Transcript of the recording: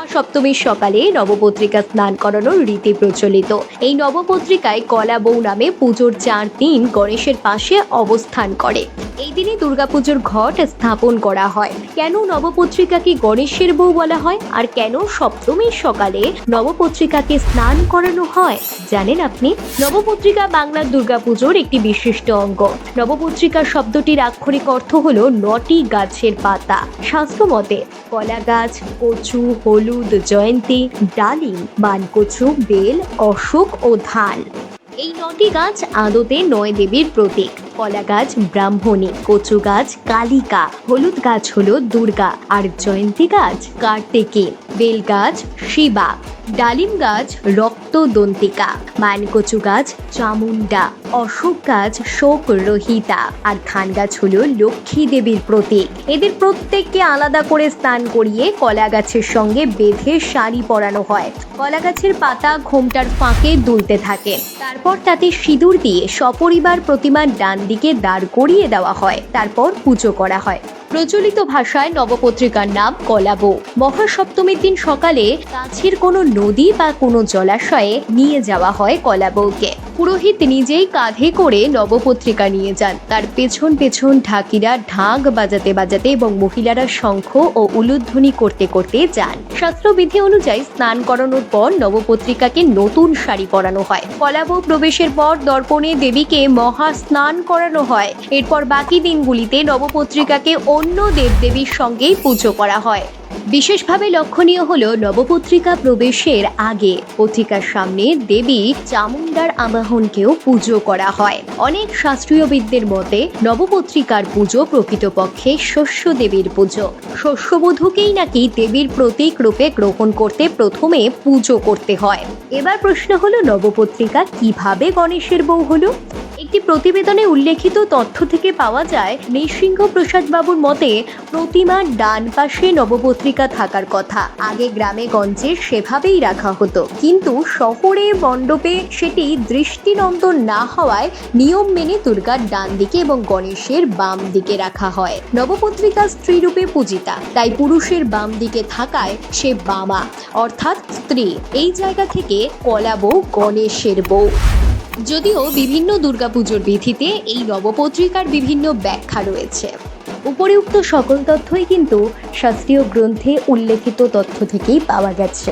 মহাসপ্তমীর সকালে নবপত্রিকা স্নান করানোর রীতি প্রচলিত। এই নবপত্রিকায় কলা বউ নামে পুজোর 4 দিন গণেশের পাশে অবস্থান করে। এই দিনে দুর্গাপুজোর ঘট স্থাপন করা হয়। কেন নবপত্রিকাকে গণেশের বউ বলা হয়, আর কেন সপ্তমীর সকালে নবপত্রিকাকে স্নান করানো হয় জানেন আপনি? নবপত্রিকা বাংলার দুর্গাপুজোর একটি বিশিষ্ট অঙ্গ। নবপত্রিকা শব্দটির আক্ষরিক অর্থ হলো 9টি গাছের পাতা। শাস্ত্রমতে কলা গাছ, কচু, হলুদ, জয়ন্তী, ডালিম, মানকচু, বেল, অশোক ও ধান। এই 9টি গাছ আদতে 9 দেবীর প্রতীক। কলা গাছ ব্রাহ্মণী, কচু গাছ কালিকা, হলুদ গাছ হলো দুর্গা, আর জয়ন্তী গাছ কার্তিকী, বেল গাছ শিবা, ডালিম গাছ রক্তদন্তিকা, মানকচু গাছ চামুন্ডা, অশোক গাছ শোক রহিতা, আর ধান গাছ হলো লক্ষ্মী দেবীর প্রতীক। এদের প্রত্যেককে আলাদা করে স্নান করিয়ে কলা গাছের সঙ্গে বেঁধে শাড়ি পরানো হয়। কলা গাছের পাতা ঘোমটার ফাঁকে দুলতে থাকে। তারপর তাতে সিঁদুর দিয়ে সপরিবার প্রতিমার ডান দিকে দাঁড় করিয়ে দেওয়া হয়। তারপর পুজো করা হয়। প্রচলিত ভাষায় নবপত্রিকার নাম কলা বউ। মহাসপ্তমীর দিন সকালে কাছের কোনো নদী বা কোনো জলাশয়ে নিয়ে যাওয়া হয় কলা বউকে। পুরোহিত নিজেই কাঁধে করে নবপত্রিকা নিয়ে যান। তার পেছন পেছন ঢাকিরা ঢাক বাজাতে বাজাতে এবং মহিলারা শঙ্খ ও উলুধ্বনি করতে করতে যান। শাস্ত্রবিধি অনুযায়ী স্নান করানোর পর নবপত্রিকাকে নতুন শাড়ি পরানো হয়। কলা বউ প্রবেশের পর দর্পণে দেবীকে মহা স্নান করানো হয়। এরপর বাকি দিনগুলিতে নবপত্রিকাকে অন্য দেবদেবীর সঙ্গেই পুজো করা হয়। বিশেষভাবে লক্ষণীয় হলো নবপত্রিকা প্রবেশের আগে পত্রিকার সামনে দেবী চামুন্ডার আবাহনকেও পুজো করা হয়। অনেক শাস্ত্রীয়বিদদের মতে নবপত্রিকার পুজো প্রকৃতপক্ষে শস্য দেবীর পুজো। শস্যবধূকেই নাকি দেবীর প্রতীক রূপে গ্রহণ করতে প্রথমে পুজো করতে হয়। এবার প্রশ্ন হলো, নবপত্রিকা কিভাবে গণেশের বউ হলো? একটি প্রতিবেদনে উল্লেখিত তথ্য থেকে পাওয়া যায়, নৃসিংহ প্রসাদ বাবুর মতে প্রতিমার ডান পাশে নবপত্রিকা থাকার কথা। আগে গ্রামে গঞ্জে সেভাবেই রাখা হতো, কিন্তু শহরে মণ্ডপে সেটি দৃষ্টিনন্দন না হওয়ায় নিয়ম মেনে দুর্গার ডান দিকে এবং গণেশের বাম দিকে রাখা হয়। নবপত্রিকা স্ত্রীরূপে পূজিতা, তাই পুরুষের বাম দিকে থাকায় সে বামা, অর্থাৎ স্ত্রী। এই জায়গা থেকে কলা বউ গণেশের বউ। যদিও বিভিন্ন দুর্গাপুজোর বিধিতে এই নবপত্রিকার বিভিন্ন ব্যাখ্যা রয়েছে। উপরিউক্ত সকল তথ্যই কিন্তু শাস্ত্রীয় গ্রন্থে উল্লেখিত তথ্য থেকেই পাওয়া গেছে।